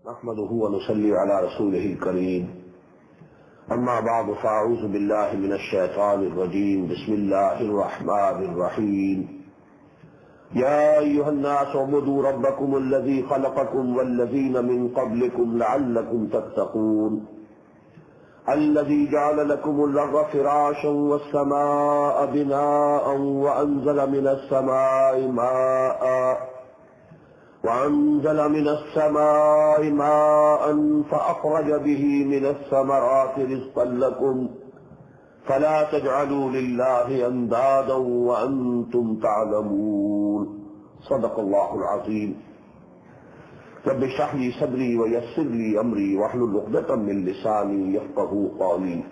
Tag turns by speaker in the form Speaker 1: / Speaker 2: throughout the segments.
Speaker 1: نحمده ونصلي على رسوله الكريم أما بعد فأعوذ بالله من الشيطان الرجيم بسم الله الرحمن الرحيم يا أيها الناس اعبدوا ربكم الذي خلقكم والذين من قبلكم لعلكم تتقون الذي جعل لكم الأرض فراشا والسماء بناء وأنزل من السماء ماء فأخرج به من الثمرات رزقا لكم فلا تجعلوا لله أندادا وأنتم تعلمون صدق الله العظيم رب اشرح لي صدري ويسر لي أمري واحلل عقدة من لساني يفقهوا قولي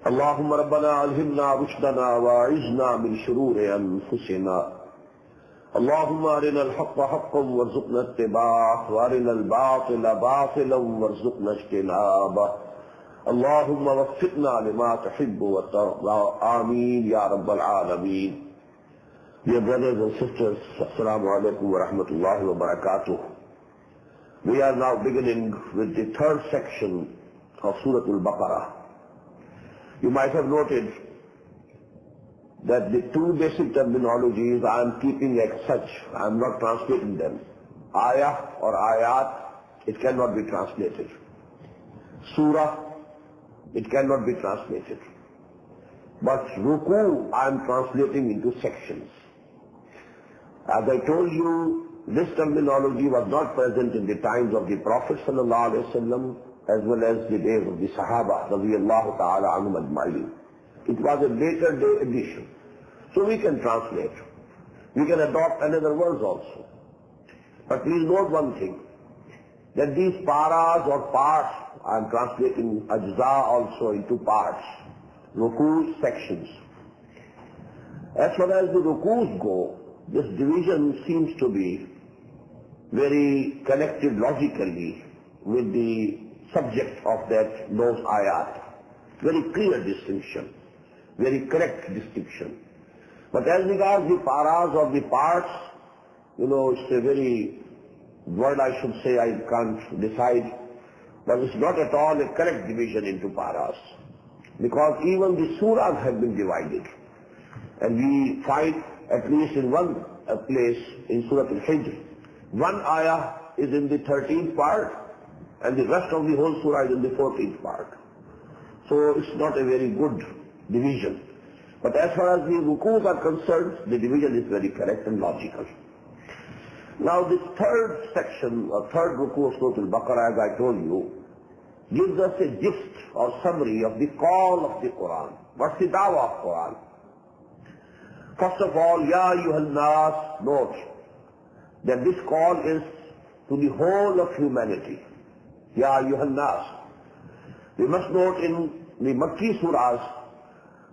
Speaker 1: اللهم ربنا ألهمنا رشدنا وأعذنا من شرور أنفسنا اللهم أرنا الحق حقا وارزقنا اتباعه وأرنا الباطل باطلا وارزقنا اجتنابه اللهم وفقنا لما تحب وترضى آمين يا رب العالمين. Dear brothers and sisters, Assalamu alaikum wa rahmatullahi wa barakatuh. We are now beginning with the third section of Surah Al-Baqarah. You might have noted that the two basic terminologies I am keeping as such. I am not translating them. Ayah or ayat, it cannot be translated. Surah, it cannot be translated. But ruku, I am translating into sections. As I told you, this terminology was not present in the times of the Prophet ﷺ as well as the days of the Sahaba radiyallahu ta'ala anhum ajma'in. It was a later day addition. So we can translate. We can adopt another words also. But please note one thing, that these paras or parts, I am translating ajza also into parts, rukus, sections. As far as the rukus go, this division seems to be very connected logically with the subject of those ayat. Very clear distinction. Very correct distinction. But as regards the paras or the parts, it's a very word I should say I can't decide, but it's not at all a correct division into paras. Because even the surahs have been divided. And we find at least in one place in Surah Al-Hijr, one ayah is in the 13th part and the rest of the whole surah is in the 14th part. So it's not a very good division. But as far as the rukus are concerned, the division is very correct and logical. Now this third section or third ruku of Surah Al-Baqarah, as I told you, gives us a gist or summary of the call of the Quran. What's the dawah of Quran? First of all, Ya ayyuhal nas, note that this call is to the whole of humanity. Ya ayyuhal nas. We must note in the Makki surahs,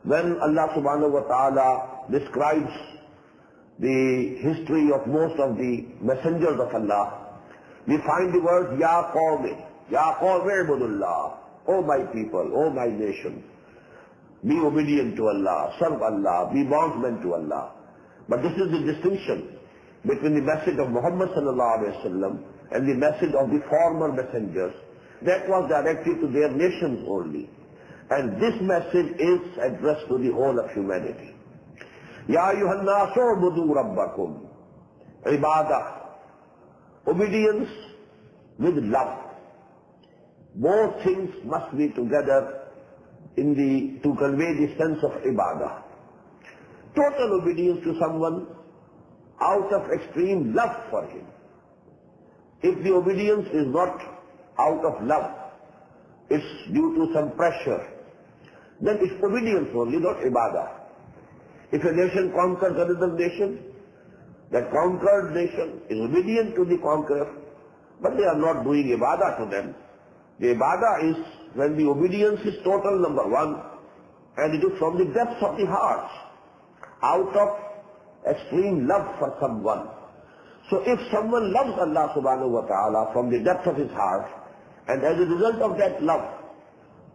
Speaker 1: when Allah subhanahu wa ta'ala describes the history of most of the messengers of Allah, we find the word Ya Qawmi, Ya Qawmi ibudullah, O my people, O my nation, be obedient to Allah, serve Allah, be bondsmen to Allah. But this is the distinction between the message of Muhammad sallallahu alayhi wa sallam and the message of the former messengers. That was directed to their nations only. And this message is addressed to the whole of humanity. Ya ayyuhan nasu ubudu rabbakum. Ibadah. Obedience with love. Both things must be together to convey the sense of ibadah. Total obedience to someone out of extreme love for him. If the obedience is not out of love, it's due to some pressure, then it's obedience only, not ibadah. If a nation conquers another nation, that conquered nation is obedient to the conqueror, but they are not doing ibadah to them. The ibadah is when the obedience is total, number one, and it is from the depths of the heart, out of extreme love for someone. So if someone loves Allah subhanahu wa ta'ala from the depths of his heart, and as a result of that love,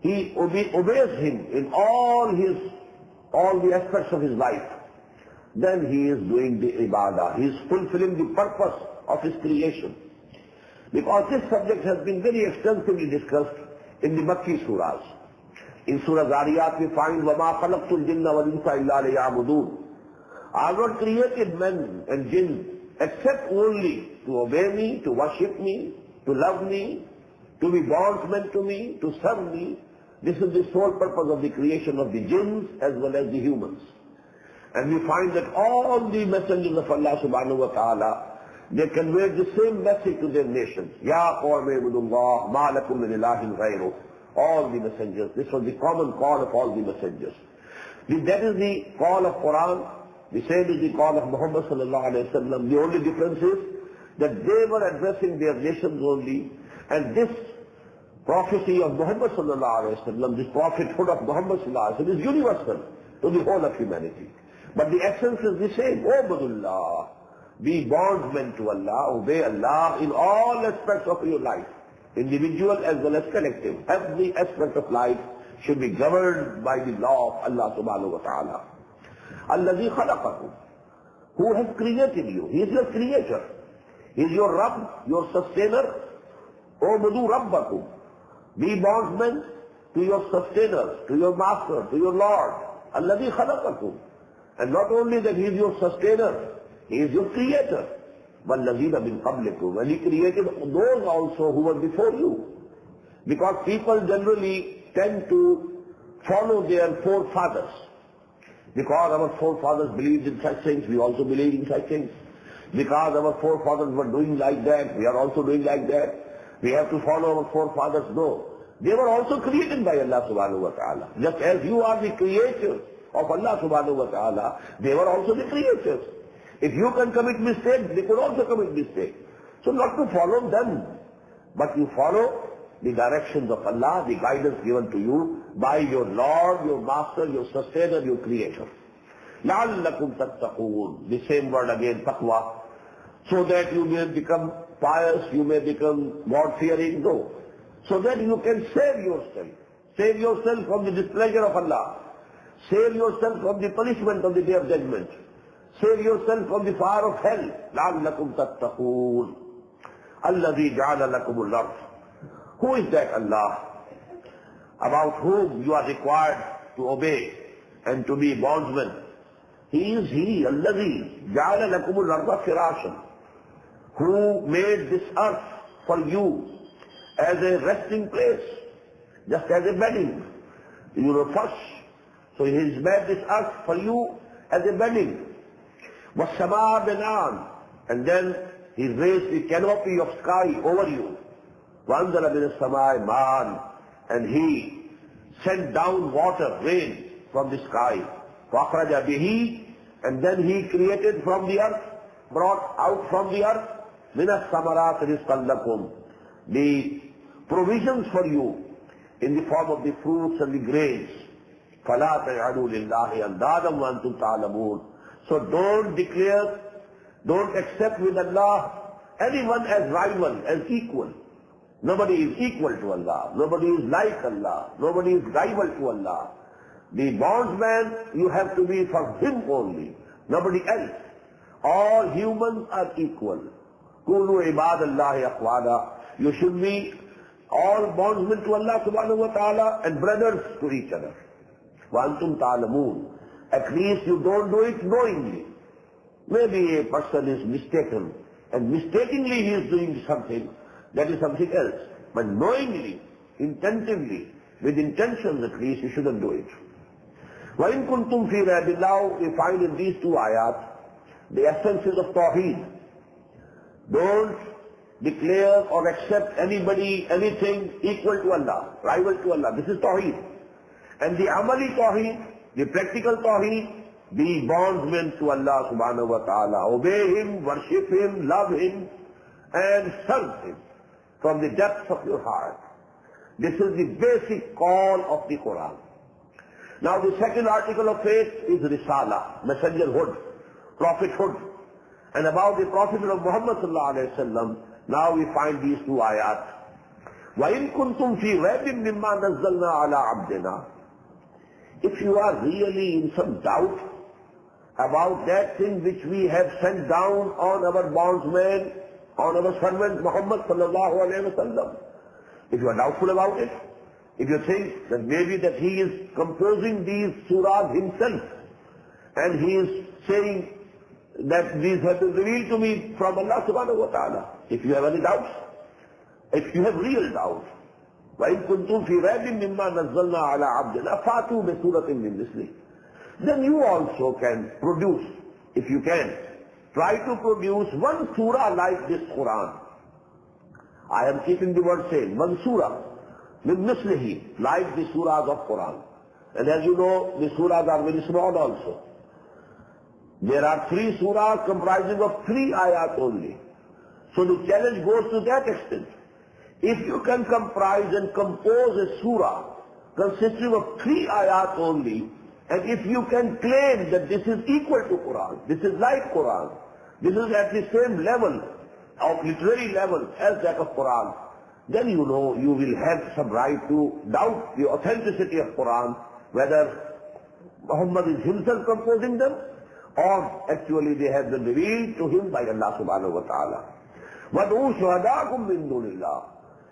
Speaker 1: he obeys him in all the aspects of his life, then he is doing the ibadah. He is fulfilling the purpose of his creation. Because this subject has been very extensively discussed in the Makki surahs. In Surah Zariyat we find, وَمَا خَلَقْتُ الْجِنَّ وَالْإِنسَ إِلَّا لِيَعْبُدُونَ. I have not created men and jinn except only to obey me, to worship me, to love me, to be bondsmen to me, to serve me. This is the sole purpose of the creation of the jinns as well as the humans. And we find that all the messengers of Allah subhanahu wa ta'ala, they conveyed the same message to their nations. Ya qawmi ibudullah, ma lakum min ilahin ghayruh. All the messengers. This was the common call of all the messengers. That is the call of Quran. The same is the call of Muhammad sallallahu alayhi wa sallam. The only difference is that they were addressing their nations only. And this prophecy of Muhammad sallallahu alayhi wa sallam, this prophethood of Muhammad sallallahu alayhi wa sallam is universal to the whole of humanity. But the essence is the same. Ubudullah. Be bondsmen to Allah, obey Allah in all aspects of your life, individual as well as collective. Every aspect of life should be governed by the law of Allah subhanahu wa ta'ala. Alladhi khalaqakum. Who has created you? He is your creator. He is your Rabb, your sustainer. Ubudu Rabbakum. Be bondsmen to your sustainer, to your master, to your Lord. Alladhi khalaqakum. And not only that he is your sustainer, he is your creator. وَالَّذِينَ مِنْ قَبْلِكُمْ. And he created those also who were before you. Because people generally tend to follow their forefathers. Because our forefathers believed in such things, we also believe in such things. Because our forefathers were doing like that, we are also doing like that. We have to follow our forefathers. No. They were also created by Allah subhanahu wa ta'ala. Just as you are the creator of Allah subhanahu wa ta'ala, they were also the creators. If you can commit mistakes, they could also commit mistakes. So not to follow them, but you follow the directions of Allah, the guidance given to you by your Lord, your Master, your Sustainer, your Creator. لَعَلَّكُمْ تَتَّقُونَ. The same word again, taqwa. So that you may become pious, you may become God-fearing. No. So that you can save yourself. Save yourself from the displeasure of Allah. Save yourself from the punishment of the Day of Judgment. Save yourself from the fire of hell. لَعَلَّكُمْ تَتَّقُونَ. الَّذِي جَعَلَ لَكُمُ الْأَرْضَ. Who is that Allah, about whom you are required to obey and to be bondsmen? He is He, الَّذِي جَعَلَ لَكُمُ الْأَرْضَ فِرَاشًا. Who made this earth for you as a resting place, just as a bedding. You know, first. So He has made this earth for you as a bedding. وَالسَّمَاءَ بِنَانٍ. And then He raised the canopy of sky over you. وَأَنزَلَ مِنَ السَّمَاءِ مَاءً. And He sent down water, rain from the sky. وَأَخْرَجَ بِهِ. And then He created from the earth, brought out from the earth, مِنَ الثَّمَرَاتِ رِزْقًا لَكُمْ. The provisions for you in the form of the fruits and the grains. فَلَا تَجْعَلُوا لِلَّهِ أَنْدَادًا وَأَنْتُمْ تَعْلَمُونَ. So don't declare, don't accept with Allah anyone as rival, as equal. Nobody is equal to Allah. Nobody is like Allah. Nobody is rival to Allah. The bondsman, you have to be for Him only, nobody else. All humans are equal. كُونُوا عِبَادَ اللَّهِ أَخْوَانًا. You should be all bondsmen to Allah subhanahu wa ta'ala and brothers to each other. وَأَنْتُمْ تَعْلَمُونَ. At least you don't do it knowingly. Maybe a person is mistaken, and mistakenly he is doing something, that is something else. But knowingly, intentively, with intentions at least, you shouldn't do it. وَإِن كُنْتُمْ فِي رَيْبٍ. Now we find in these two ayat the essences of Tawheed. Don't declare or accept anybody, anything equal to Allah, rival to Allah. This is Tawheed. And the Amali Tawheed, the practical Tawheed, be bondsmen to Allah subhanahu wa ta'ala. Obey Him, worship Him, love Him, and serve Him from the depths of your heart. This is the basic call of the Quran. Now the second article of faith is Risala, messengerhood, prophethood. And about the prophethood of Muhammad sallallahu alayhi wa sallam, now we find these two ayat. وَإِن كُنْتُمْ فِي رَيْبٍ مِّمَّا نَزَّلْنَا عَلَىٰ عَبْدِنَا. If you are really in some doubt about that thing which we have sent down on our bondsman, on our servant Muhammad sallallahu alayhi wa sallam. If you are doubtful about it, if you think that maybe that he is composing these surahs himself, and he is saying that these have been revealed to me from Allah subhanahu wa ta'ala, if you have any doubts, if you have real doubts, وَإِن كُنْتُمْ فِي رَيْبٍ مِّمَّا نَزَّلْنَا عَلَىٰ عَبْدِنَا فَأْتُوا بِسُورَةٍ مِّن مِّثْلِهِ, then you also can produce, if you can, try to produce one surah like this Quran. I am keeping the word same, one surah, min mislihi, like the surahs of Quran. And as you know, the surahs are very small also. There are 3 surahs comprising of 3 ayat only. So the challenge goes to that extent. If you can comprise and compose a surah consisting of 3 ayat only, and if you can claim that this is equal to Quran, this is like Quran, this is at the same level of literary level as that of Quran, then you know you will have some right to doubt the authenticity of Quran, whether Muhammad is himself composing them or actually they have been revealed to him by Allah subhanahu wa ta'ala. وَدْعُوا شُهَدَاكُمْ مِن دُونِ اللَّهِ,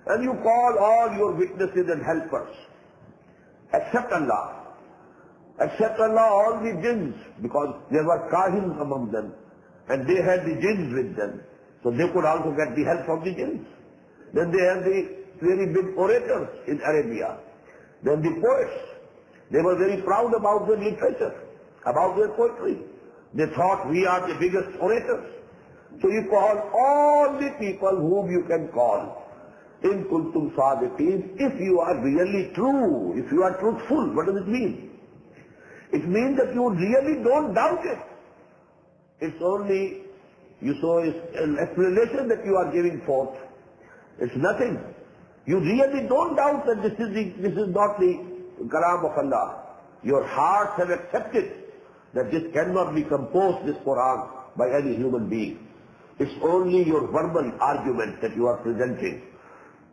Speaker 1: and you call all your witnesses and helpers except Allah. Except Allah, all the jinns, because there were kahins among them, and they had the jinns with them, so they could also get the help from the jinns. Then they had the very big orators in Arabia. Then the poets, they were very proud about their literature, about their poetry. They thought we are the biggest orators. So you call all the people whom you can call. In kuntum sadiqeen, if you are really true, if you are truthful, what does it mean? It means that you really don't doubt it. It's only, you saw, it's an explanation that you are giving forth. It's nothing. You really don't doubt that this is not the kalam of Allah. Your hearts have accepted that this cannot be composed, this Quran, by any human being. It's only your verbal argument that you are presenting.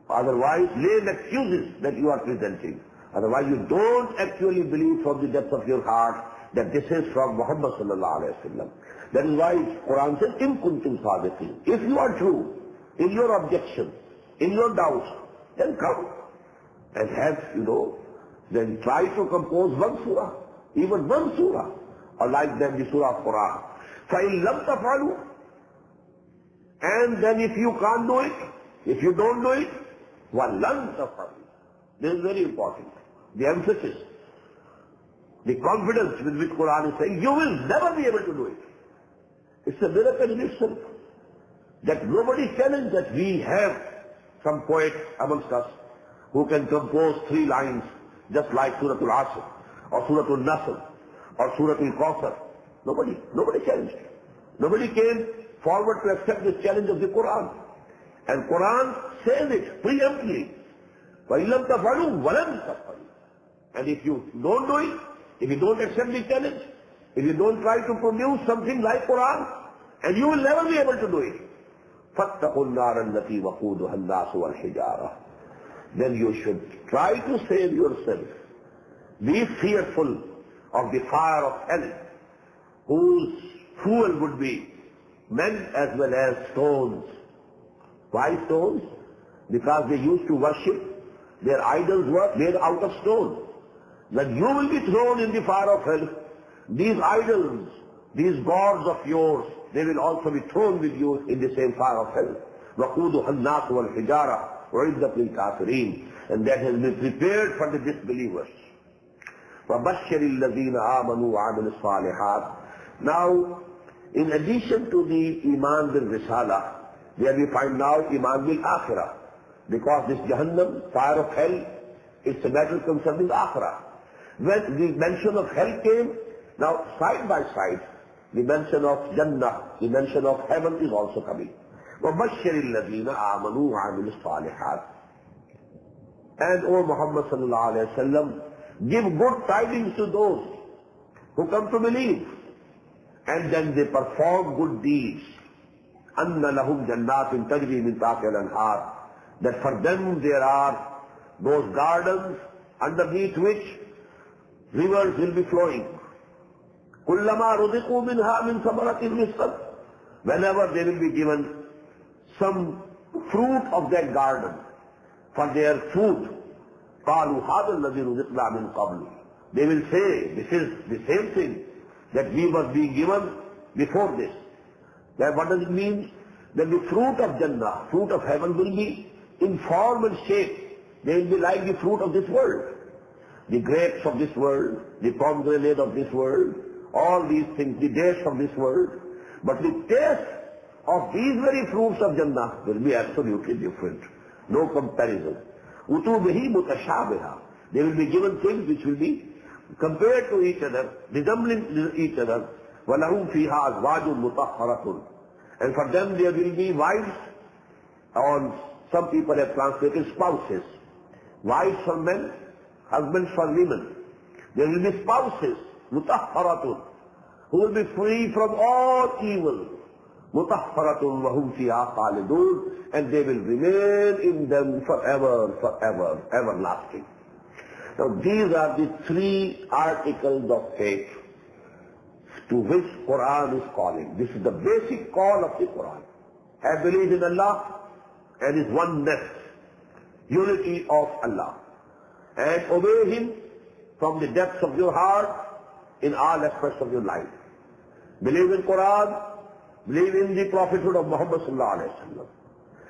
Speaker 1: Otherwise, lame excuses that you are presenting. Otherwise, you don't actually believe from the depth of your heart that this is from Muhammad sallallahu alayhi wa sallam. That is why Quran says, in kuntum sadiqeen. If you are true in your objection, in your doubts, then come and have, then try to compose one surah, even one surah, or like that the surah of Quran. فَإِن لَمْ تَفْعَلُوا, and then if you can't do it, if you don't do it, وَلَنْ تَفْعَلُوا. This is very important. The emphasis, the confidence with which Quran is saying, you will never be able to do it. It's a miracle in itself that nobody challenged that we have some poet amongst us who can compose 3 lines just like Surah Al-Asr or Surah Al-Nasr or Surah Al-Kawthar. Nobody challenged. Nobody came forward to accept this challenge of the Quran. And Quran says it preemptly. وَإِن لَمْ تَفْعَلُوا وَلَنْ تَفْعَلُوا. And if you don't do it, if you don't accept the challenge, if you don't try to produce something like Quran, and you will never be able to do it, فَاتَّقُوا النَّارَ الَّتِي وَقُودُهَا النَّاسُ وَالْحِجَارَةُ. Then you should try to save yourself. Be fearful of the fire of hell, whose fuel would be men as well as stones. Why stones? Because they used to worship, their idols were made out of stone. When you will be thrown in the fire of hell, these idols, these gods of yours, they will also be thrown with you in the same fire of hell. وَقُودُهَا النَّاسُ وَالْحِجَارَةُ وَعِدَّةٌ لِلْكَافِرِينَ. And that has been prepared for the disbelievers. وَبَشِّرِ الَّذِينَ آمَنُوا وَعَمِلُوا الصَّالِحَاتِ. Now, in addition to the Iman bil Risala, where we find now Iman bil Akhirah, because this Jahannam, fire of hell, it's a matter concerning Akhirah. When the mention of hell came, now side by side, the mention of Jannah, the mention of heaven is also coming. وَبَشِّرِ الَّذِينَ آمَنُوا وَعَمِلُوا الصَّالِحَاتِ. And O Muhammad sallallahu alayhi wa sallam, give good tidings to those who come to believe, and then they perform good deeds. أَنَّ لَهُمْ جَنَّاتٍ تَجْرِي مِنْ تَحْتِهَا الْأَنْهَارُ. That for them there are those gardens underneath which rivers will be flowing. كُلَّمَا رُزِقُوا مِنْهَا مِنْ ثَمَرَةٍ رِزْقًا. Whenever they will be given some fruit of their garden for their food. قَالُوا هَذَا الَّذِي رُزِقْنَا مِنْ قَبْلُ. They will say, this is the same thing that we were being given before this. Then what does it mean? That the fruit of Jannah, fruit of heaven, will be in form and shape. They will be like the fruit of this world. The grapes of this world, the pomegranate of this world, all these things, the dates of this world. But the taste of these very fruits of Jannah will be absolutely different. No comparison. Utubihi mutashabiha. They will be given things which will be compared to each other, resembling each other. وَلَهُمْ فِيهَا أَزْوَاجٌ مُطَهَّرَةٌ. And for them there will be wives, or some people have translated spouses. Wives for men, husbands for women. There will be spouses, مُطَهَّرَةٌ, who will be free from all evil. مُطَهَّرَةٌ وَهُمْ فِيهَا خَالِدُونَ. And they will remain in them forever, forever, everlasting. Now these are the three articles of faith to which Quran is calling. This is the basic call of the Quran. Have belief in Allah and His oneness, unity of Allah. And obey Him from the depths of your heart in all aspects of your life. Believe in Quran, believe in the prophethood of Muhammad sallallahu alaihi wasallam.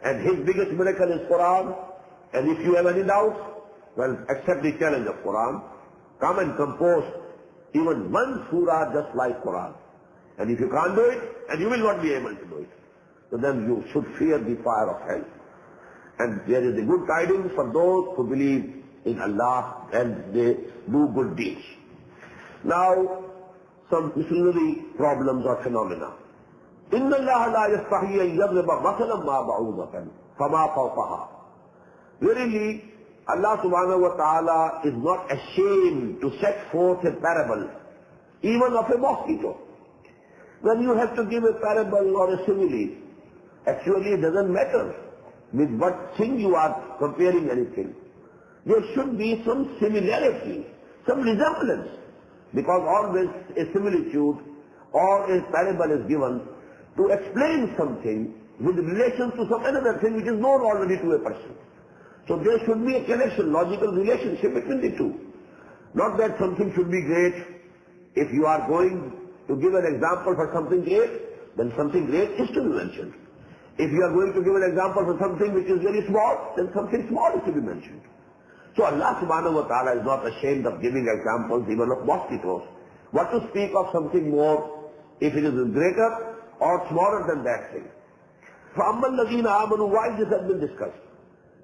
Speaker 1: And his biggest miracle is Quran. And if you have any doubts, well, accept the challenge of Quran. Come and compose even one surah just like Quran. And if you can't do it, and you will not be able to do it, so then you should fear the fire of hell. And there is a good tidings for those who believe in Allah and they do good deeds. Now, some missionary problems or phenomena. إِنَّ اللَّهَ لَا يَسْتَحْيِي أَن يَضْرِبَ مَثَلًا مَا بَعُوضَةً فَمَا فَوْقَهَا. Verily, Allah subhanahu wa ta'ala is not ashamed to set forth a parable, even of a mosquito. When you have to give a parable or a simile, actually it doesn't matter with what thing you are comparing anything. There should be some similarity, some resemblance, because always a similitude or a parable is given to explain something with relation to some another thing which is known already to a person. So there should be a connection, logical relationship between the two. Not that something should be great. If you are going to give an example for something great, then something great is to be mentioned. If you are going to give an example for something which is very small, then something small is to be mentioned. So Allah subhanahu wa ta'ala is not ashamed of giving examples even of mosquitoes. What to speak of something more if it is greater or smaller than that thing. فَأَمَّا الَّذِينَ آمَنُوا, why this has been discussed?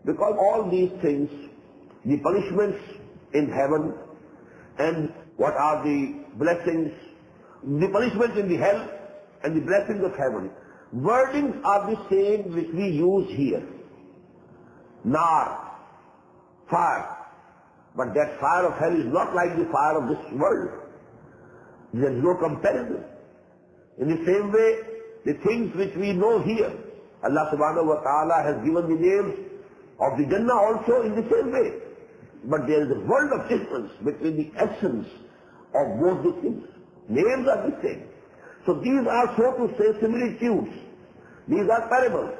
Speaker 1: Because all these things, the punishments in heaven and what are the blessings, the punishments in the hell and the blessings of heaven, wordings are the same which we use here. Nar, fire. But that fire of hell is not like the fire of this world. There is no comparison. In the same way, the things which we know here, Allah subhanahu wa ta'ala has given the names of the Jannah also in the same way. But there is a world of difference between the essence of both the things. Names are the same. So these are, so to say, similitudes. These are parables.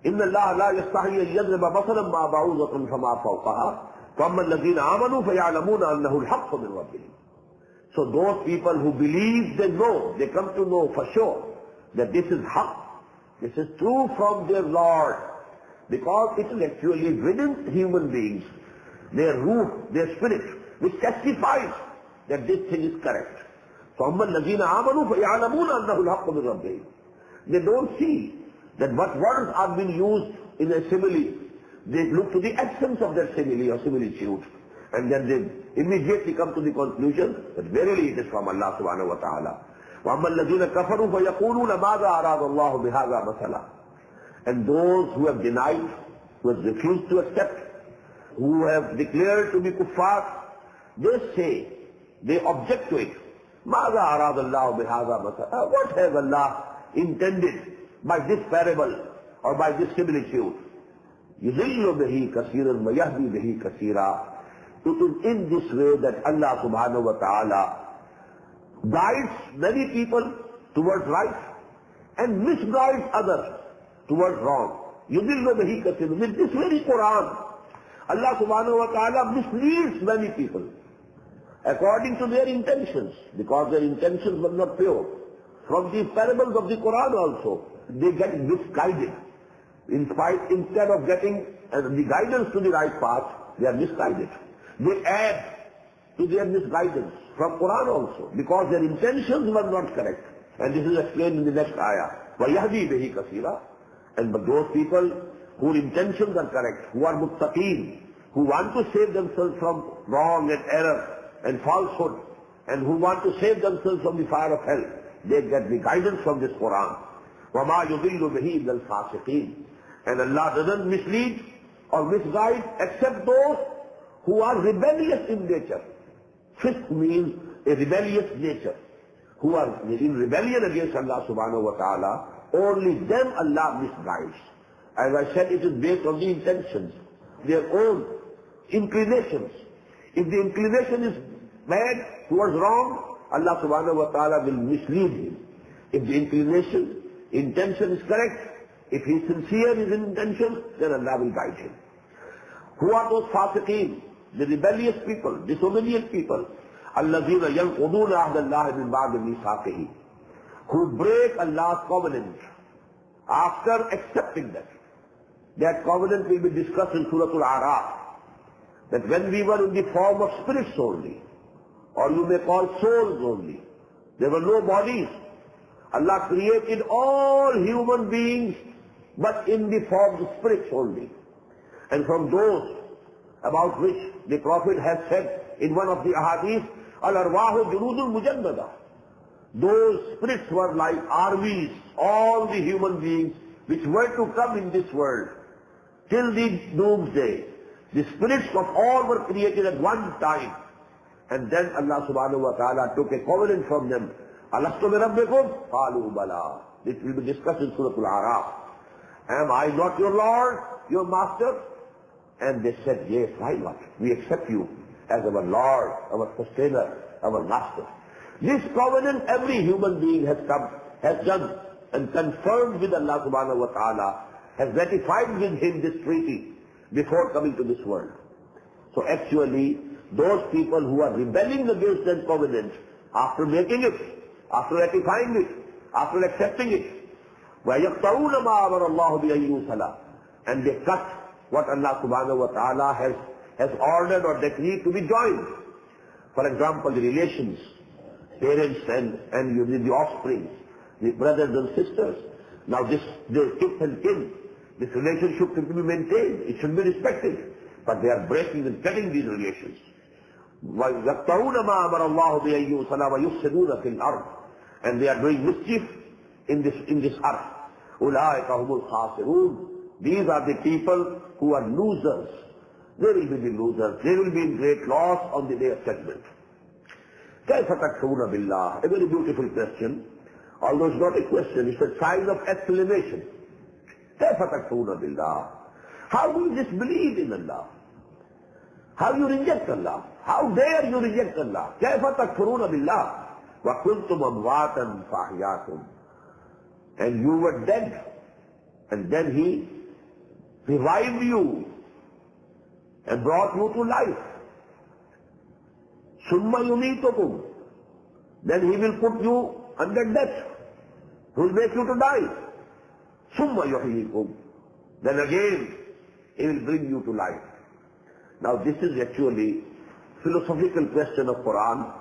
Speaker 1: إِنَّ اللَّهَ لَا يَسْتَحْيِي أَن يَضْرِبَ مَثَلًا مَا بَعُوضَةً فَمَا فَوْقَهَا فَأَمَّا الَّذِينَ آمَنُوا فَيَعْلَمُونَ أَنَّهُ الْحَقُّ مِنْ رَبِّهِمْ. So those people who believe, they know, they come to know for sure that this is haqq, this is true from their Lord. Because it is actually within human beings, their root, their spirit, which testifies that this thing is correct. فَأَمَّا الَّذِينَ آمَنُوا فَيَعْلَمُونَ أَنَّهُ الْحَقُّ مِنْ رَبِّهِمْ. They don't see that what words are being used in a simile. They look to the essence of that simile or similitude. And then they immediately come to the conclusion that verily it is from Allah subhanahu wa ta'ala. وَأَمَّا الَّذِينَ كَفَرُوا فَيَقُولُونَ مَاذَا أَرَادَ اللَّهُ بِهَذَا مَثَلًا. And those who have denied, who have refused to accept, who have declared to be kuffar, they say, they object to it. مَاذَا أَرَادَ اللَّهُ بِهَذَا مَثَلًا. What has Allah intended by this parable or by this similitude? يُذِلُّ بِهِ كَثِيرًا وَيَهْدِي بِهِ كَثِيرًا. It is in this way that Allah subhanahu wa ta'ala guides many people towards life and misguides others towards wrong. Yudillu bihi kathir. With this very Quran, Allah subhanahu wa ta'ala misleads many people according to their intentions, because their intentions were not pure. From the parables of the Quran also, they get misguided. Instead of getting the guidance to the right path, they are misguided. They add to their misguidance from Quran also, because their intentions were not correct. And this is explained in the next ayah. وَيَهْدِي بِهِ كَثِيرًا. And but those people whose intentions are correct, who are muttaqeen, who want to save themselves from wrong and error and falsehood, and who want to save themselves from the fire of hell, they get the guidance from this Quran. وَمَا يُضِلُّ بِهِ إِلَّا الْفَاسِقِينَ. And Allah doesn't mislead or misguide except those who are rebellious in nature. Fisq means a rebellious nature. Who are in rebellion against Allah subhanahu wa ta'ala, only them Allah misguides. As I said, it is based on the intentions, their own inclinations. If the inclination is bad towards wrong, Allah subhanahu wa ta'ala will mislead him. If the intention is correct, if he is sincere in his intention, then Allah will guide him. Who are those fasiqeen? The rebellious people, disobedient people. الَّذِينَ يَنْقُضُونَ عَهْدَ اللَّهِ مِنْ بَعْدِ مِيثَاقِهِ. Who break Allah's covenant after accepting that. That covenant will be discussed in Surah Al-A'raf. That when we were in the form of spirits only, or you may call souls only, there were no bodies. Allah created all human beings, but in the form of spirits only. And from those about which the Prophet has said in one of the ahadith, Al-Arwahu Junudul Mujannada. Those spirits were like armies, all the human beings which were to come in this world till the doomsday. The spirits of all were created at one time. And then Allah subhanahu wa ta'ala took a covenant from them. Alastu bi rabbikum? Qalu bala. This will be discussed in Surah Al-A'raf. Am I not your Lord, your Master? And they said, yes, why not? We accept you as our Lord, our Sustainer, our Master. This covenant every human being has done and confirmed with Allah subhanahu wa ta'ala, has ratified with him this treaty before coming to this world. So actually, those people who are rebelling against that covenant, after making it, after ratifying it, after accepting it, وَيَقْطَعُونَ مَا أَمَرَ اللَّهُ بِأَن يُوصَلَ, and they cut what Allah subhanahu wa ta'ala has ordered or decreed to be joined. For example, the relations, parents and the offspring, the brothers and sisters. Now the kith and kin, this relationship should be maintained, it should be respected. But they are breaking and cutting these relations. وَيَقْطَعُونَ مَا أَمَرَ اللَّهُ بِأَن يُوصَلَ وَيُفْسِدُونَ فِي الْأَرْضِ, and they are doing mischief in this earth. أُولَٰئِكَ هُمُ الْخَاسِرُونَ. These are the people who are losers. They will be the losers. They will be in great loss on the day of judgment. كَيْفَ تَكْفُرُونَ بِاللَّهِ? A very beautiful question. Although it's not a question, it's a sign of exclamation. كَيْفَ تَكْفُرُونَ بِاللَّهِ? How do you disbelieve in Allah? How you reject Allah? How dare you reject Allah? كَيْفَ تَكْفُرُونَ بِاللَّهِ وَكُنْتُمْ أَمْوَاتًا فَأَحْيَاكُمْ. And you were dead, and then He revived you and brought you to life. ثُمَّ يُمِيتُكُمْ. Then He will put you under death. He will make you to die. ثُمَّ يُحْيِيكُمْ. Then again He will bring you to life. Now this is actually philosophical question of Quran.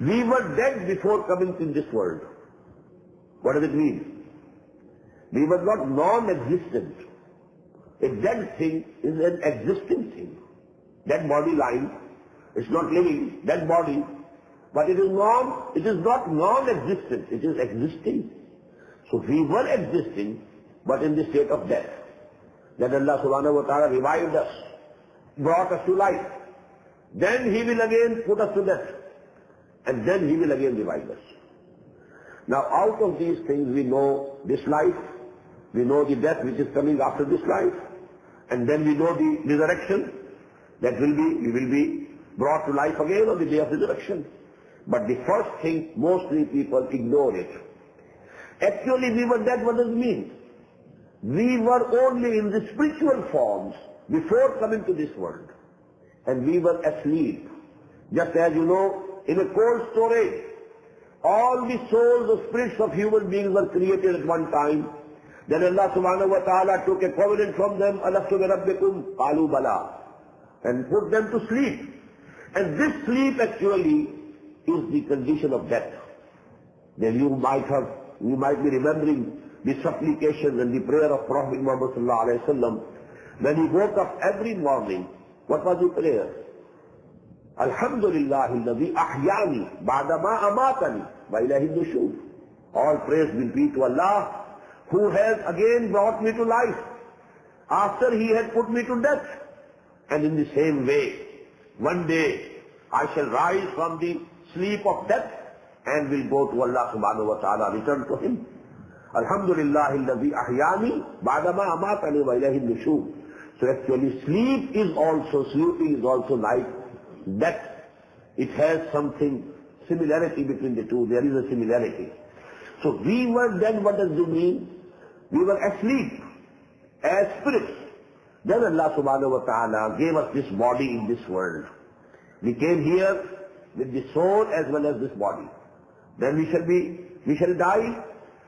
Speaker 1: We were dead before coming in this world. What does it mean? We were not non-existent. A dead thing is an existing thing. That body lying, it's not living, that body, but it is not non-existent, it is existing. So we were existing, but in the state of death. Then Allah subhanahu wa ta'ala revived us, brought us to life. Then He will again put us to death. And then He will again revive us. Now out of these things we know this life, we know the death which is coming after this life, and then we know the resurrection, that we will be brought to life again on the day of resurrection. But the first thing, mostly people ignore it. Actually we were dead, what does it mean? We were only in the spiritual forms before coming to this world. And we were asleep. Just as you know, in a cold storage, all the souls or spirits of human beings were created at one time. Then Allah subhanahu wa ta'ala took a covenant from them, Alastu bi rabbikum, qalu bala, and put them to sleep. And this sleep actually is the condition of death. Then you might be remembering the supplication and the prayer of Prophet Muhammad sallallahu alayhi wa sallam. When he woke up every morning, what was the prayer? Alhamdulillah alladhi ahyani ba'da ma amatani wa ilayhi nushur. All praise will be to Allah, who has again brought me to life after he had put me to death. And in the same way, one day I shall rise from the sleep of death and will go to Allah subhanahu wa ta'ala, return to him. Alhamdulillah alladhi ahyani ba'da ma amatani wa ilayhi nushur. So actually sleeping is also like death. It has something similarity between the two. There is a similarity. So we were then, what does it mean? We were asleep as spirits. Then Allah subhanahu wa ta'ala gave us this body in this world. We came here with the soul as well as this body. Then we shall die.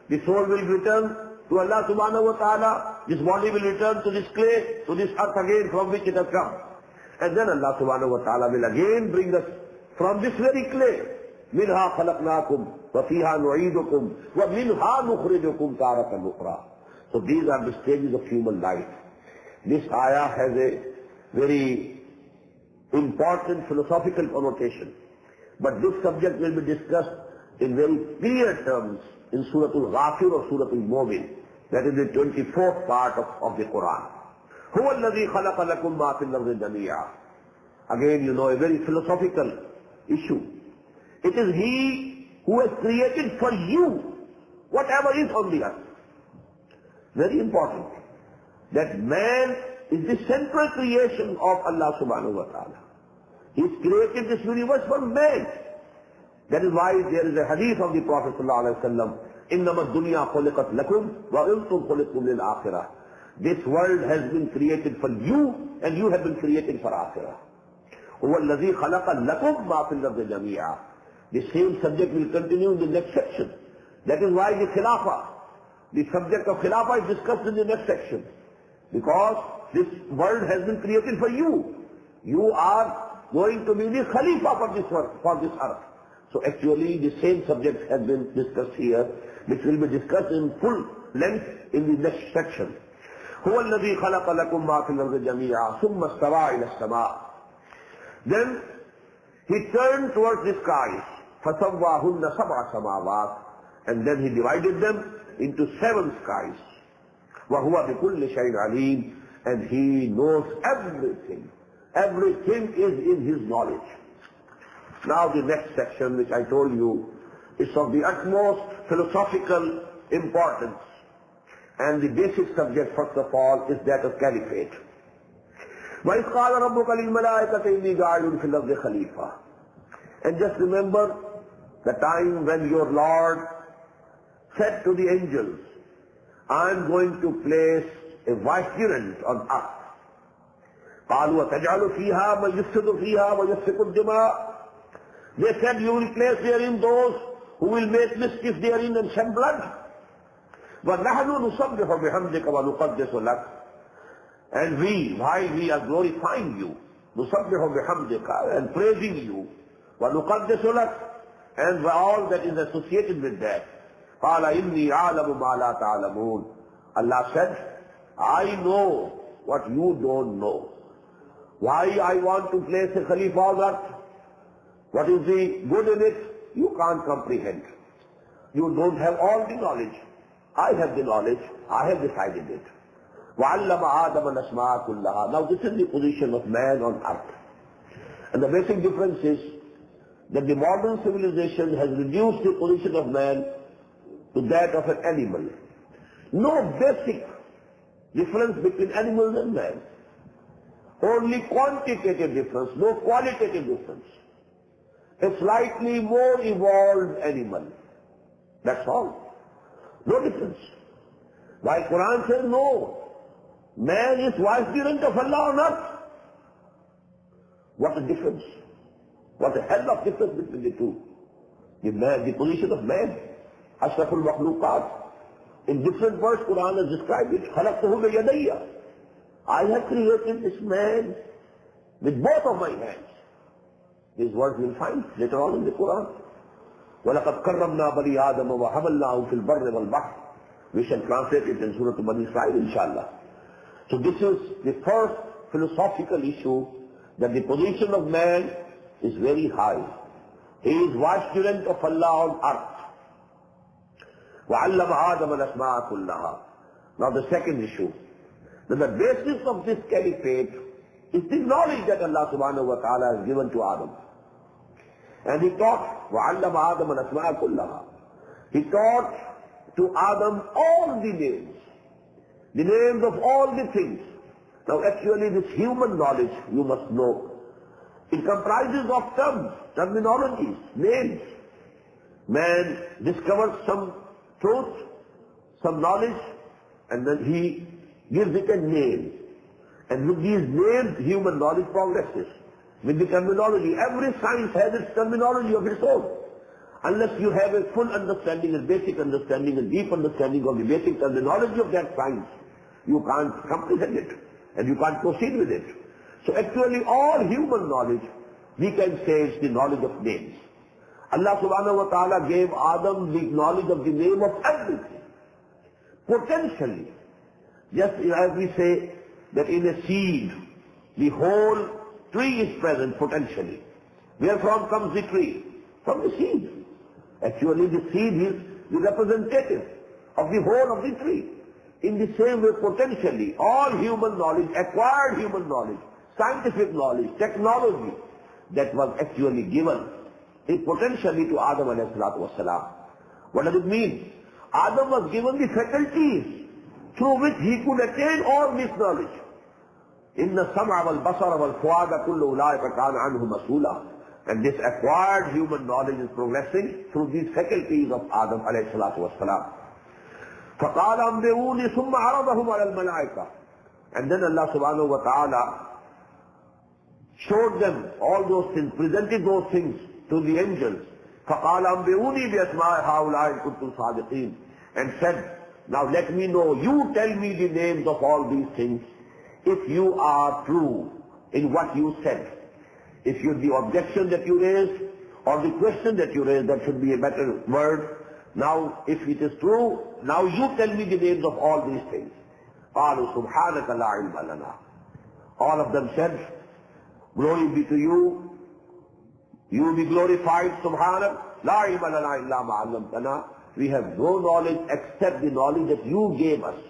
Speaker 1: The soul will return to Allah subhanahu wa ta'ala. This body will return to this clay, to this earth again from which it has come. And then Allah subhanahu wa ta'ala will again bring us from this very clay. مِنْهَا خَلَقْنَاكُمْ وَفِيهَا نُعِيدُكُمْ وَمِنْهَا نُخْرِجُكُمْ تَارَةً أُخْرَى. So these are the stages of human life. This ayah has a very important philosophical connotation. But this subject will be discussed in very clear terms in Surah Al-Ghafir or Surah Al-Mu'min. That is the 24th part of the Quran. هُوَ الَّذِي خَلَقَ لَكُمْ مَا فِي الْأَرْضِ جَمِيعًا. Again, you know, a very philosophical issue. It is He who has created for you whatever is on the earth. Very important. That man is the central creation of Allah subhanahu wa ta'ala. He has created this universe for man. That is why there is a hadith of the Prophet sallallahu alaihi wasallam, إِنَّمَا الدُّنْيَا خُلِقَتْ لَكُمْ وَأَنْتُمْ خُلِقْتُمْ لِلْآخِرَةِ. This world has been created for you and you have been created for akhirah. هُوَ الَّذِي خَلَقَ لَكُمْ مَا فِي الْأَرْضِ جَمِيعًا. The same subject will continue in the next section. That is why the subject of Khilafah is discussed in the next section. Because this world has been created for you. You are going to be the Khalifa for this earth. So actually the same subject has been discussed here, which will be discussed in full length in the next section. هُوَ الَّذِي خَلَقَ لَكُمْ مَا فِي الْأَرْضِ جَمِيعًا ثُمَّ اسْتَوَىٰ إِلَى السَّمَاءِ. Then he turned towards the skies. فَسَوَّاهُنَّ سَبْعَ سَمَاوَاتٍ. And then he divided them into 7 skies. وَهُوَ بِكُلِّ شَيْءٍ عَلِيمٍ. And he knows everything. Everything is in his knowledge. Now the next section, which I told you, is of the utmost philosophical importance. And the basic subject, first of all, is that of caliphate. وَإِذْ قَالَ رَبُّكَ لِلْمَلَائِكَةِ إِنِّي جَاعِلٌ فِي الْأَرْضِ خَلِيفَةً. And just remember the time when your Lord said to the angels, I am going to place a vicegerent on earth. قَالُوا وَتَجْعَلُ فِيهَا مَنْ يُفْسِدُ فِيهَا وَيَسْفِكُ الدِّمَاءَ. They said, you will place therein those who will make mischief therein and shed blood. وَنَحْنُ نُسَبِّحُ بِحَمْدِكَ وَنُقَدِّسُ لَكَ. And while we are glorifying you, نُسَبِّحُ بِحَمْدِكَ, and praising you, وَنُقَدِّسُ لَكَ, and all that is associated with that. قَالَ إِنِّي أَعْلَمُ مَا لَا تَعْلَمُونَ. Allah said, I know what you don't know. Why I want to place a Khalifa on earth? What is the good in it? You can't comprehend. You don't have all the knowledge. I have the knowledge. I have decided it. وَعَلَّمَ آدَمَ الْأَسْمَاءَ كُلَّهَا. Now this is the position of man on earth. And the basic difference is that the modern civilization has reduced the position of man to that of an animal. No basic difference between animals and man. Only quantitative difference, no qualitative difference. A slightly more evolved animal. That's all. No difference. While Quran says no, man is vicegerent of Allah on earth. What a difference. What a hell of difference between the two. The position of man, Ashraful Makhluqat. In different words, Quran has described it. خَلَقْتُهُ بِيَدَيَّ. I have created this man with both of my hands. These words you'll find later on in the Quran. وَلَقَدْ كَرَّمْنَا بَنِي آدَمَ وَحَمَلْنَاهُمْ فِي الْبَرِّ وَالْبَحْرِ. We shall translate it in Surah Bani Israel, inshallah. So this is the first philosophical issue, that the position of man is very high. He is vicegerent of Allah on earth. وَعَلَّمَ آدَمَ الْأَسْمَاءَ كُلَّهَا. Now the second issue, that the basis of this caliphate is the knowledge that Allah subhanahu wa ta'ala has given to Adam. And he taught, وَعَلَّمَ آدَمَ الْأَسْمَاءَ كُلَّهَا. He taught to Adam all the names of all the things. Now actually this human knowledge, you must know, it comprises of terms, terminologies, names. Man discovers some truth, some knowledge, and then he gives it a name. And with these names, human knowledge progresses. With the terminology, every science has its terminology of its own. Unless you have a full understanding, a basic understanding, a deep understanding of the basic terminology of that science, you can't comprehend it, and you can't proceed with it. So actually all human knowledge, we can say, is the knowledge of names. Allah subhanahu wa ta'ala gave Adam the knowledge of the name of everything. Potentially, just as we say that in a seed, the whole tree is present potentially. Where from comes the tree? From the seed. Actually the seed is the representative of the whole of the tree. In the same way, potentially, all human knowledge, acquired human knowledge, scientific knowledge, technology, that was actually given potentially to Adam alayhi salatu wasalam. What does it mean? Adam was given the faculties through which he could attain all this knowledge. Inna sam'a wal basara wal fuada kullu ulaika kana anhu mas'ula. And this acquired human knowledge is progressing through these faculties of Adam alayhi salatu wasalam. فَقَالَ أَنْبِئُونِي ثُمَّ عَرَضَهُمْ عَلَى الْمَلَائِكَةِ. And then Allah subhanahu wa ta'ala showed them all those things, presented those things to the angels. فَقَالَ أَنْبِئُونِي بِأَسْمَاءِ هَؤُلَاءِ إِن كُنتُمْ صَادِقِينَ. And said, now let me know, you tell me the names of all these things, if you are true in what you said. If you, the objection that you raised, or the question that you raised, that should be a better word. Now, if it is true, now you tell me the names of all these things. قَالُوا سُبْحَانَكَ لَا عِلْمَ لَنَا. All of them said, glory be to you. You be glorified, Subhanak. لَا عِلْمَ لَنَا إِلَّا مَا عَلَّمْتَنَا. We have no knowledge except the knowledge that you gave us.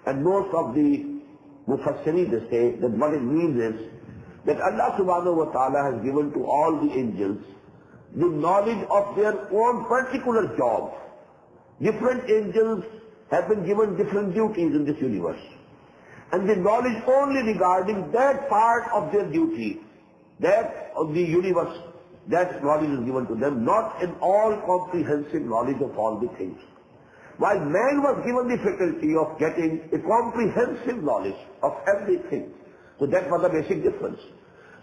Speaker 1: And most of the Mufassirin, they say that what it means is that Allah subhanahu wa ta'ala has given to all the angels the knowledge of their own particular job. Different angels have been given different duties in this universe. And the knowledge only regarding that part of their duty, that of the universe, that knowledge is given to them, not an all-comprehensive knowledge of all the things. While man was given the faculty of getting a comprehensive knowledge of everything. So that was the basic difference.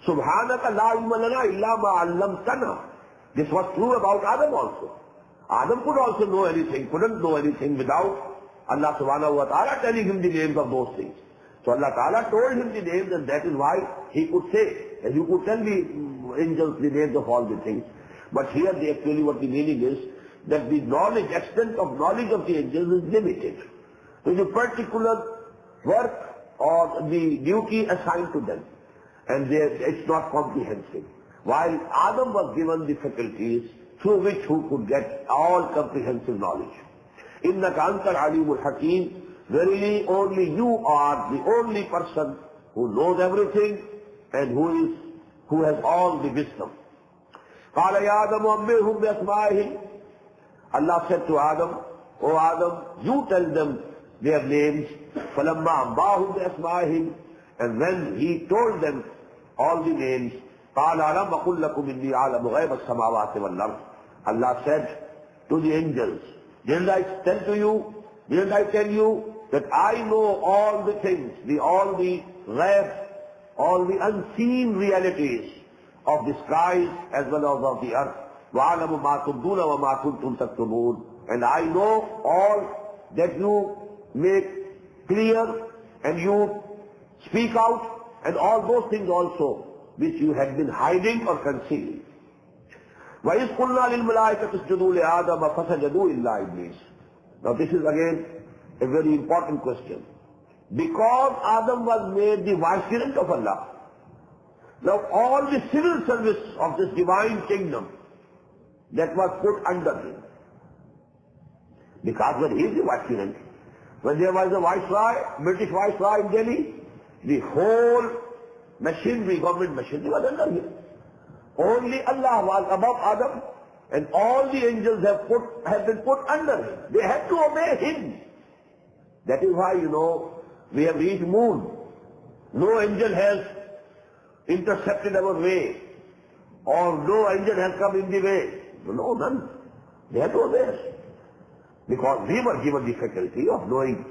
Speaker 1: Subhanaka la ilma lana illa ma 'allamtana. This was true about Adam also. Adam could also know anything, couldn't know anything without Allah subhanahu wa ta'ala telling him the names of those things. So Allah ta'ala told him the names, and that is why he could say, and you could tell the angels the names of all the things. But here actually what the meaning is, that the knowledge, extent of knowledge of the angels is limited. There is a particular work or the duty assigned to them, and it's not comprehensive. While Adam was given the faculties through which who could get all comprehensive knowledge. إِنَّكَ أَنْتَ الْعَلِيمُ الْحَكِيمُ. Verily only you are the only person who knows everything and who has all the wisdom. قَالَ يَا آدَمُ أَنْبِئْهُمْ بِأَسْمَائِهِمْ. Allah said to Adam, O Adam, you tell them their names. فَلَمَّا أَنْبَأَهُمْ بِأَسْمَائِهِمْ. And when he told them all the names, قَالَ أَلَمْ أَقُلْ لَكُمْ إِنِّي أَعْلَمُ غَيْبَ السَّمَاوَاتِ وَالْأَرْضِ. Allah said to the angels, didn't I tell to you Didn't I tell you that I know all the things, all the ghaib, all the unseen realities of the skies as well as of the earth. وَعَلَمُ مَا تُبْدُونَ وَمَا كُنْتُمْ تَكْتُمُونَ. And I know all that you make clear and you speak out, and all those things also which you had been hiding or concealing. وَإِذْ قُلْنَا لِلْمَلَائِكَةِ اسْجُدُوا لِآدَمَ فَسَجَدُوا إِلَّا إِبْلِيسَ. Now this is again a very important question. Because Adam was made the vicegerent of Allah, now all the civil service of this divine kingdom that was put under him. Because when he is the vicegerent, when there was a viceroy, British viceroy in Delhi, the whole machinery, government machinery was under him. Only Allah was above Adam, and all the angels have been put under him. They had to obey him. That is why, we have reached moon. No angel has intercepted our way, or no angel has come in the way. No, none. They had to obey us. Because we were given the faculty of knowing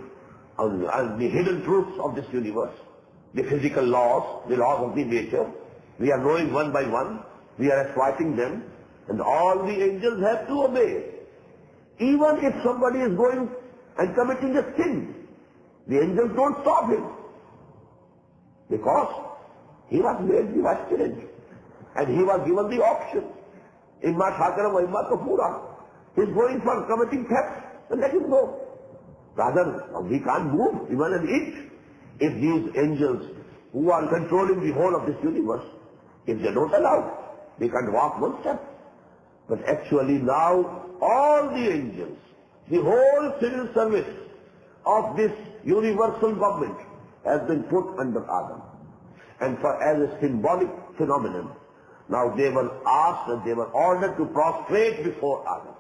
Speaker 1: the hidden truths of this universe. The physical laws, the laws of the nature, we are knowing one by one, we are exploiting them, and all the angels have to obey. Even if somebody is going and committing a sin, the angels don't stop him. Because he was made the vicegerent, and he was given the option. Imma shakara wa imma kafura. He's going for committing theft, then let him go. Rather, we can't move even an inch. If these angels who are controlling the whole of this universe, if they don't allow, they can't walk one step. But actually now, all the angels, the whole civil service of this universal government has been put under Adam. And as a symbolic phenomenon, now they were asked and they were ordered to prostrate before Adam.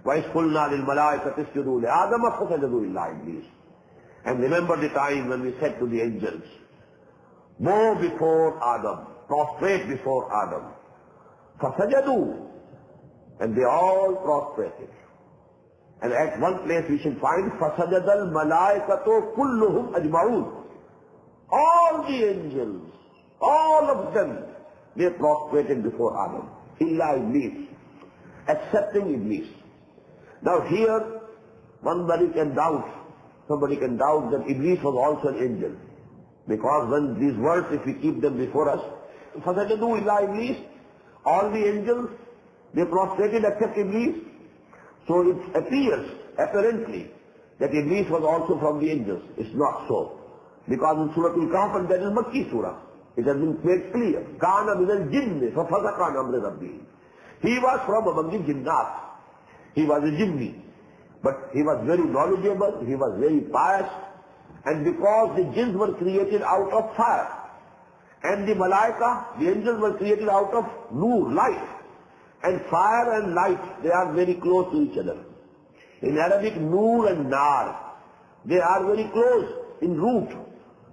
Speaker 1: وَإِذْ قُلْنَا لِلْمَلَائِكَةِ اسْجُدُوا لِآدَمَ فَسَجَدُوا إِلَّا إِبْلِيسَ. And remember the time when we said to the angels, bow before Adam, prostrate before Adam. فَسَجَدُوا. And they all prostrated. And at one place we should find فَسَجَدَ الْمَلَائِكَةُ كُلُّهُمْ أَجْمَعُونَ. All the angels, all of them, they prostrated before Adam. إِلَّا إِبْلِيسَ. Excepting Iblis. Now here, somebody can doubt that Iblis was also an angel. Because when these words, if we keep them before us, فَسَجَدُوا إِلَّا إِبْلِيسَ, all the angels, they prostrated except Iblis. So it appears, apparently, that Iblis was also from the angels. It's not so. Because in Surah Al-Kahf, that is Makki Surah, it has been made clear. كَانَ مِنَ الْجِنِّ فَفَسَقَ عَنْ أَمْرِ رَبِّهِ. He was from among the jinnat. He was a jinni. But he was very knowledgeable, he was very pious, and because the jinns were created out of fire, and the malaika, the angels were created out of nur, light, and fire and light, they are very close to each other. In Arabic, nur and nar, they are very close in root.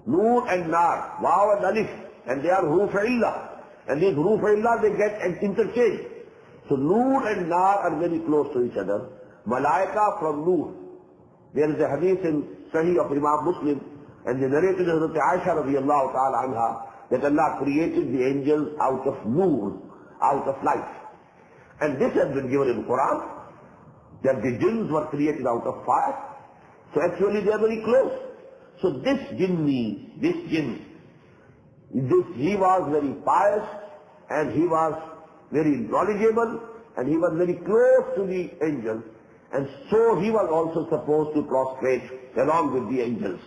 Speaker 1: Nur and nar, waw and alif, and they are huruf illah, and these huruf illah they get interchanged. So nur and nar are very close to each other. Malaika from nur. There is a hadith in Sahih of Imam Muslim, and the narrated Hazrat Aisha radiyallahu ta'ala anha, that Allah created the angels out of nur, out of light. And this has been given in the Quran, that the jinns were created out of fire. So actually they are very close. So this jinn, he was very pious, and he was very knowledgeable, and he was very close to the angels, and so he was also supposed to prostrate along with the angels.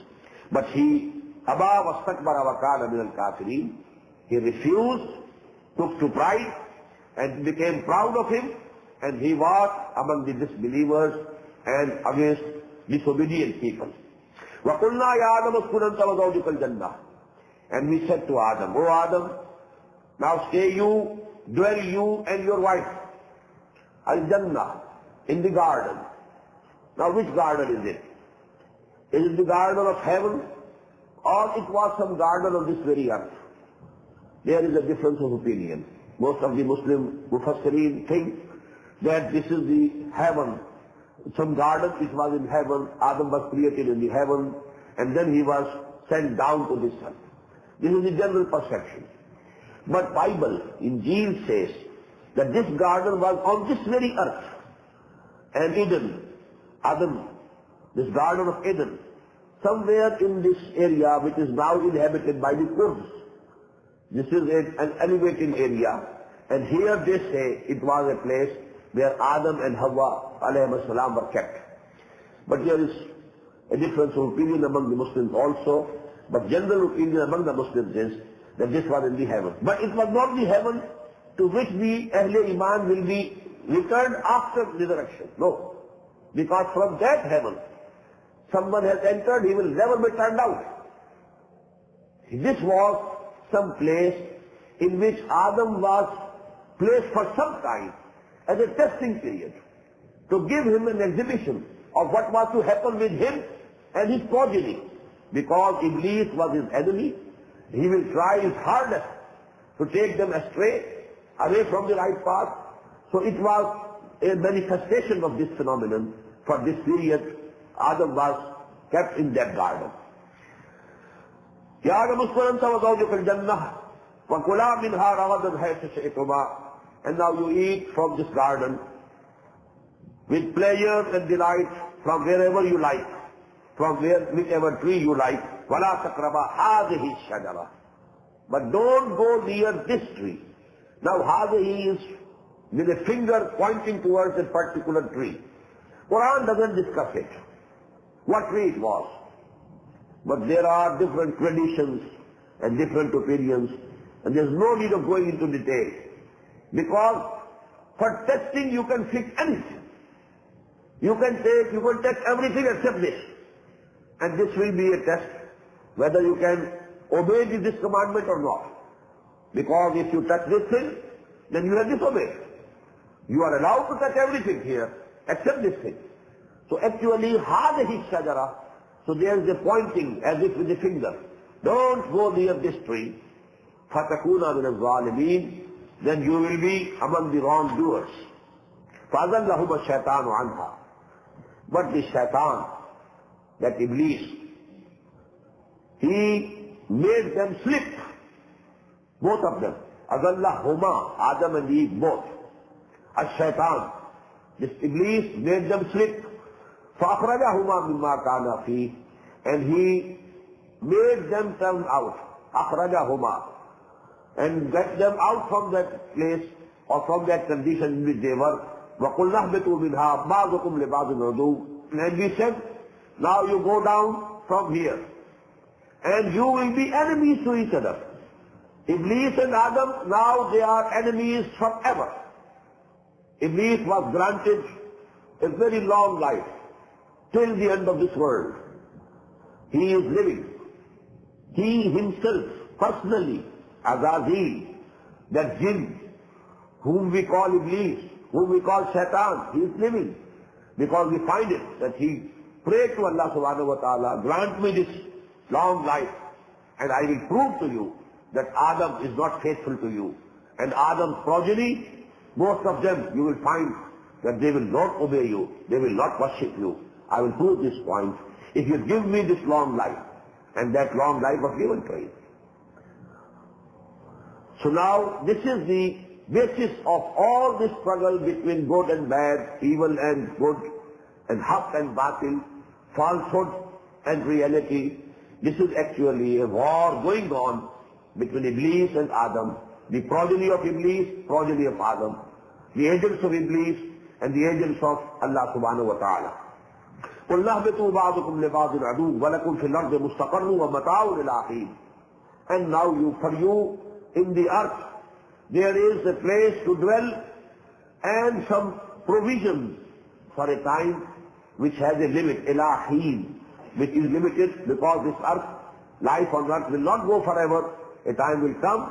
Speaker 1: But he, Aba wastakbara wa kana min al-kafirin, he refused, took to pride, and became proud of him, and he was among the disbelievers and against disobedient people. وَقُلْنَا يَا آدَمُ اسْكُنْ أَنْتَ وَزَوْجُكَ الْجَنَّةَ. And we said to Adam, O Adam, now stay you, dwell you and your wife, al-Jannah, in the garden. Now which garden is it? Is it the garden of heaven, or it was some garden of this very earth? There is a difference of opinion. Most of the Muslim Mufassirin think that this is the heaven, some garden which was in heaven. Adam was created in the heaven, and then he was sent down to this earth. This is the general perception. But Bible, Injil says that this garden was on this very earth. And Eden, Adam, this garden of Eden, somewhere in this area which is now inhabited by the Kurds. This is an elevated area, and here they say it was a place where Adam and Hawa alayhi salam were kept. But there is a difference of opinion among the Muslims also, but general opinion among the Muslims is that this was in the heaven. But it was not the heaven to which the Ahle Iman will be returned after resurrection. No. Because from that heaven, someone has entered, he will never be turned out. This was some place in which Adam was placed for some time as a testing period, to give him an exhibition of what was to happen with him and his progeny. Because Iblis was his enemy, he will try his hardest to take them astray, away from the right path. So it was a manifestation of this phenomenon. For this period, Adam was kept in that garden. Ya Adam uskun anta wa zawjuka al-jannah wa kula minha ragadan haythu shi'tuma. And now you eat from this garden with pleasure and delight from wherever you like, from whichever tree you like. وَلَا تَقْرَبَا هَذِهِ الشَّجَرَةِ. But don't go near this tree. Now هذه is with a finger pointing towards a particular tree. Quran doesn't discuss it, what tree it was. But there are different traditions and different opinions, and there's no need of going into detail. Because for testing you can fix anything. You can test everything except this. And this will be a test whether you can obey this commandment or not. Because if you touch this thing, then you have disobeyed. You are allowed to touch everything here except this thing. So actually, هذه الشجرة, so there is a pointing as if with a finger. Don't go near this tree. فَتَكُونَ مِنَ الظَّالِمِينَ. Then you will be among the wrongdoers. فَأَذَلَّهُمَ الشَّيْطَانُ عَنْهَا. But the shaitan, that Iblis, he made them slip, both of them. أَذَلَّهُمَا, Adam and Eve, both. الشيطان, this Iblis made them slip. فَأَخْرَجَهُمَا مِمَّا كَانَ فِيهِ. And he made them turn out. أَخْرَجَهُمَا. And get them out from that place or from that condition in which they were. وَقُلْنَا اهْبِطُوا مِنْهَا بَعْضُكُمْ لِبَعْضٍ عَدُوٌّ. And we said, now you go down from here, and you will be enemies to each other. Iblis and Adam, now they are enemies forever. Iblis was granted a very long life, till the end of this world. He is living. He himself, personally, Azazil, that jinn, whom we call Iblis, whom we call Shaitan, he is living. Because we find it that he prayed to Allah subhanahu wa ta'ala, grant me this long life, and I will prove to you that Adam is not faithful to you. And Adam's progeny, most of them, you will find that they will not obey you, they will not worship you. I will prove this point if you give me this long life. And that long life was given to him. So now, this is the basis of all this struggle between good and bad, evil and good, and haqq and batil, falsehood and reality. This is actually a war going on between Iblis and Adam, the progeny of Iblis, progeny of Adam, the agents of Iblis and the agents of Allah subhanahu wa ta'ala. قُلْ نَهْبِطُوا بَعْضُكُمْ لِبَعْضٍ عَدُوٌّ وَلَكُمْ فِي الْأَرْضِ مُسْتَقَرٌّ وَمَتَاعٌ إِلَىٰ حِينٍ. And now for you in the earth, there is a place to dwell and some provision for a time which has a limit, إِلَىٰ حِينٍ, which is limited because this earth, life on earth will not go forever. A time will come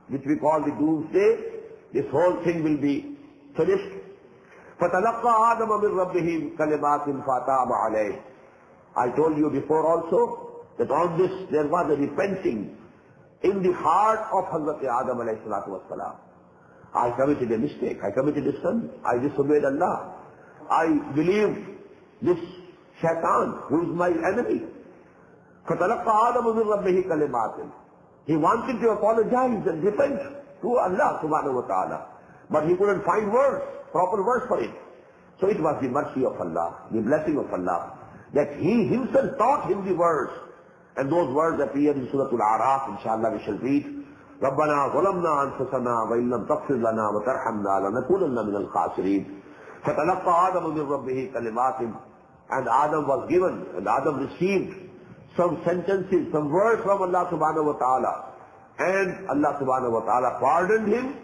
Speaker 1: which we call the doomsday. This whole thing will be finished. فَتَلَقَّى آدَمَ مِنْ رَبِّهِ كَلِمَاتٍ فَتَابَ عَلَيْهِ. I told you before also that on this there was a repenting in the heart of Hazrat Adam alayhi salatu wasalam. I committed a mistake, I committed a sin, I disobeyed Allah. I believe this shaitan, who is my enemy. فَتَلَقَّى آدَمُ مِنْ رَبِّهِ كَلِمَاتٍ. He wanted to apologize and repent to Allah subhanahu wa ta'ala. But he couldn't find words, proper words for it. So it was the mercy of Allah, the blessing of Allah, that He Himself taught him the words. And those words appear in Surah Al-A'raf, inshallah we shall read. رَبَّنَا ظَلَمْنَا أَنفُسَنَا وَإِن لَمْ تَغْفِرْ لَنَا وَتَرْحَمْنَا لَنَكُونَنَّ مِنَ الْخَاسِرِينَ فَتَلَقَّى آدَمُ مِنْ رَبِّهِ كَلِمَاتٍ. And Adam was given, and Adam received some sentences, some words from Allah subhanahu wa ta'ala. And Allah subhanahu wa ta'ala pardoned him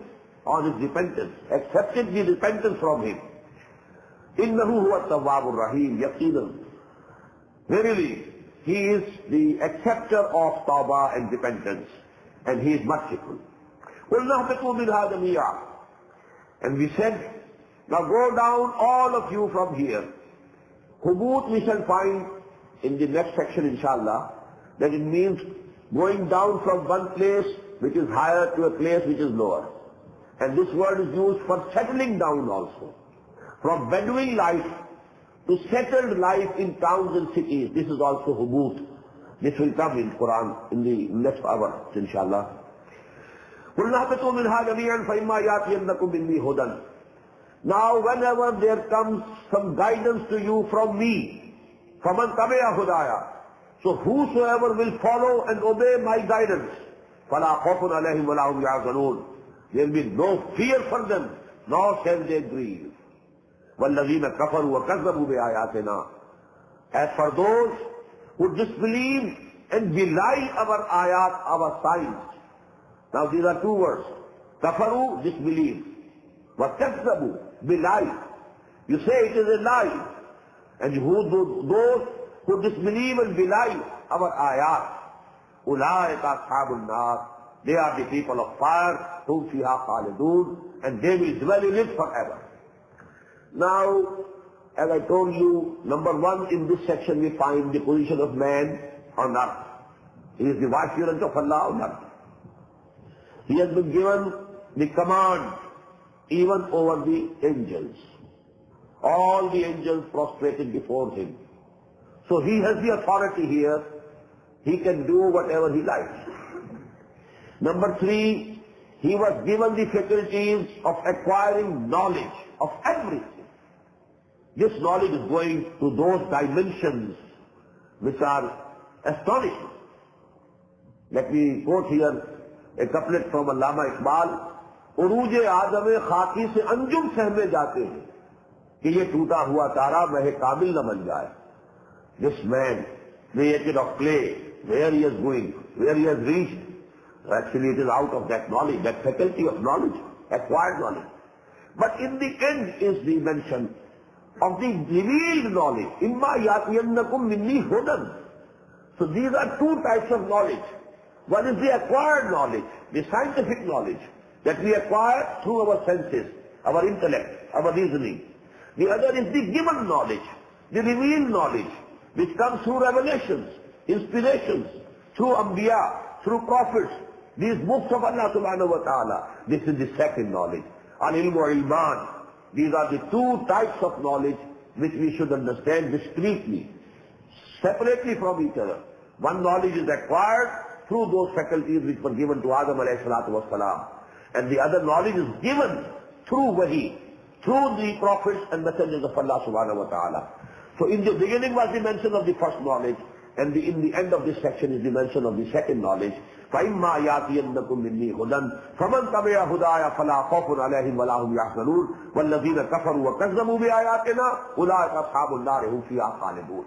Speaker 1: on his repentance, accepted the repentance from him. إِنَّهُ هُوَ التَّوَّابُ الرَّحِيمُ يَقِينًا. Verily, He is the acceptor of tawbah and repentance, and He is merciful. قُلْنَا اهْبِطُوا مِنْهَا جَمِيعًا. And we said, now go down all of you from here. Hubut we shall find in the next section inshallah, that it means going down from one place which is higher to a place which is lower. And this word is used for settling down also. From Bedouin life to settled life in towns and cities. This is also hubut. This will come in Quran in the next hour, inshallah. قُلْنَا اهْبِطُوا مِنْهَا جَمِيعًا فَإِمَّا يَأْتِيَنَّكُم مِّنِّي هُدًى. Now whenever there comes some guidance to you from me, فَمَنْ تَبِعَ هُدَايَ. So whosoever will follow and obey my guidance, فَلَا خَوْفٌ عَلَيْهِمْ وَلَا هُمْ يَحْزَنُونَ. There will be no fear for them, nor shall they grieve. وَالَّذِينَ كَفَرُوا وَكَذَّبُوا بِآيَاتِنَا. As for those who disbelieve and belie our ayat, our signs. Now these are two words. Kafaru, disbelieve. وَكَذَّبُوا, belie. You say it is a lie. And those who disbelieve and belie our ayat, أُولَٰئِكَ أَصْحَابُ النَّارِ. They are the people of fire, whom فِيهَا خَالِدُونَ, and they will dwell in it forever. Now, as I told you, number one, in this section we find the position of man on earth. He is the vicegerent of Allah on earth. He has been given the command even over the angels. All the angels prostrated before him. So he has the authority here. He can do whatever he likes. Number three, he was given the faculties of acquiring knowledge of everything. This knowledge is going to those dimensions which are astonishing. Let me quote here a couplet from Allama Iqbal. उरूज आदम खाकी से अंजुम सहमे जाते हैं कि ये टूटा हुआ तारा वह काबिल न बन जाए. This man, created of clay, where he is going, where he has reached, actually it is out of that knowledge, that faculty of knowledge, acquired knowledge. But in the end is the mention of the revealed knowledge. إِمَّا يَأْتِيَنَّكُم مِّنِّي هُدًى. So these are two types of knowledge. One is the acquired knowledge, the scientific knowledge that we acquire through our senses, our intellect, our reasoning. The other is the given knowledge, the revealed knowledge, which comes through revelations, inspirations, through Anbiya, through prophets, these books of Allah subhanahu wa ta'ala. This is the second knowledge. Al-ilmu ilman. These are the two types of knowledge which we should understand discreetly, separately from each other. One knowledge is acquired through those faculties which were given to Adam alayhi salatu wasalam. And the other knowledge is given through wahi, through the prophets and messengers of Allah subhanahu wa ta'ala. So in the beginning was the mention of the first knowledge, and in the end of this section is the mention of the second knowledge. فَإِمَّا يَأْتِيَنَّكُم مِّنِّي هُدًى فَمَنْ تَبِعَ هُدَايَ فَلَا خَوْفٌ عَلَيْهِمْ وَلَا هُمْ يَحْزَنُونَ وَالَّذِينَ كَفَرُوا وَكَذَّبُوا بِآيَاتِنَا أُولَٰئِكَ أَصْحَابُ النَّارِ هُمْ فِيهَا خَالِدُونَ.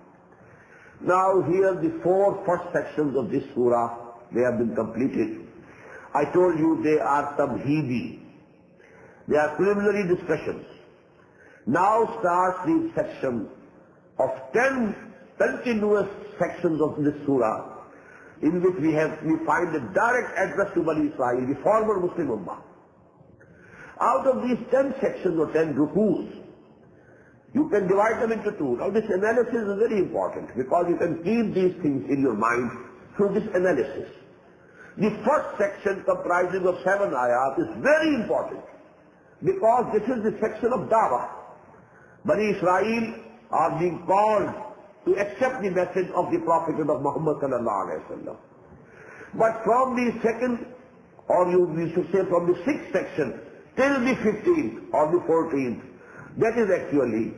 Speaker 1: Now here the four first sections of this surah, they have been completed. I told you they are tamheedi. They are preliminary discussions. Now starts the section of 10 continuous sections of this surah, in which we find a direct address to Bani Israel, the former Muslim Ummah. Out of these 10 sections or 10 rukus, you can divide them into two. Now this analysis is very important because you can keep these things in your mind through this analysis. The first section, comprising of 7 ayat, is very important because this is the section of dawah. Bani Israel are being called to accept the message of the Prophet of Muhammad sallallahu alayhi wa sallam. But from the second, or we should say from the 6th section till the 15th or the 14th, that is actually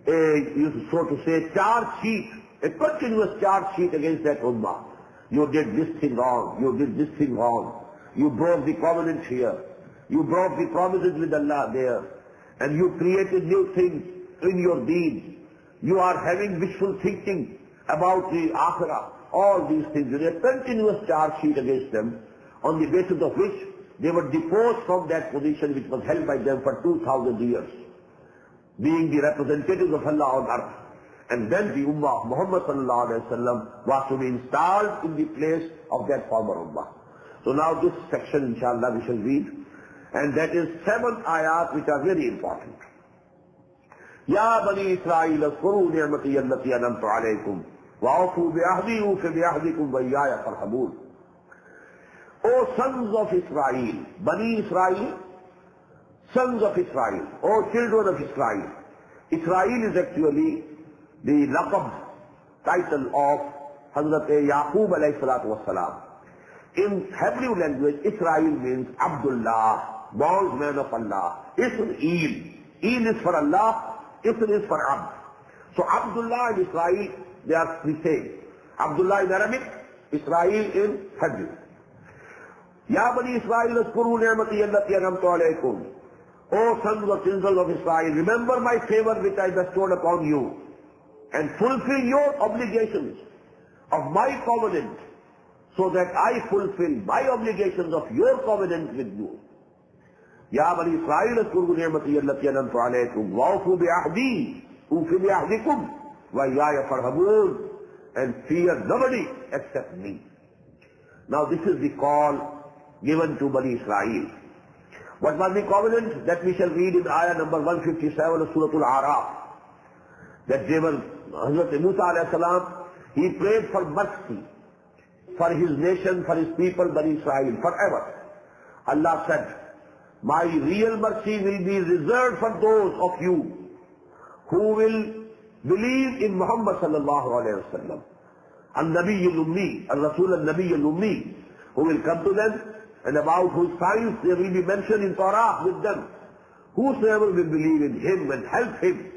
Speaker 1: a, so to say, charge sheet, a continuous charge sheet against that ummah. You did this thing wrong, you did this thing wrong, you broke the covenant here, you broke the promises with Allah there, and you created new things in your deeds. You are having wishful thinking about the akhirah. All these things, there is a continuous charge sheet against them, on the basis of which they were deposed from that position which was held by them for 2,000 years, being the representatives of Allah on earth. And then the ummah of Muhammad sallallahu alayhi wa sallam was to be installed in the place of that former ummah. So now this section, inshallah, we shall read, and that is 7 ayat which are very important. Ya Bani Israel, azkuru ni'mati allati an'amtu alaykum, wa'afu bi'ahdi ufi bi'ahdikum wa iyaya farhabun. O sons of Israel, Bani Israel, sons of Israel, O children of Israel. Israel is actually the laqab, title of Hazrat Yaqub alayhi salatu wassalam. In Hebrew language, Israel means Abdullah, bondman of Allah. Ism Il. Il is for Allah, Ism is for Abd. So Abdullah and Israel, they are the same. Abdullah in Arabic, Israel in Hebrew. Ya Bani Israel, azkuru ni'mati allati an'amtu alaykum. O sons of children of Israel, remember my favor which I bestowed upon you, and fulfill your obligations of my covenant, so that I fulfill my obligations of your covenant with you. Ya Bani Israel, azkuru ni'mati allati an'amtu alaykum, wa'afu bi'ahdi ufi bi'ahdikum wa iyaya farhabun, and fear nobody except me. Now this is the call given to Bani Israel. What was the covenant? That we shall read in ayah number 157 of Surah Al-A'raf. That they were, Hazrat Musa alayhi salam, he prayed for mercy for his nation, for his people, Bani Israel, forever. Allah said, my real mercy will be reserved for those of you who will believe in Muhammad sallallahu alayhi wa sallam, al-Nabi al-Ummi, al-Rasul al-Nabi al-Ummi, who will come to them, and about whose signs they will be mentioned in Torah with them. Whosoever will believe in him and help him,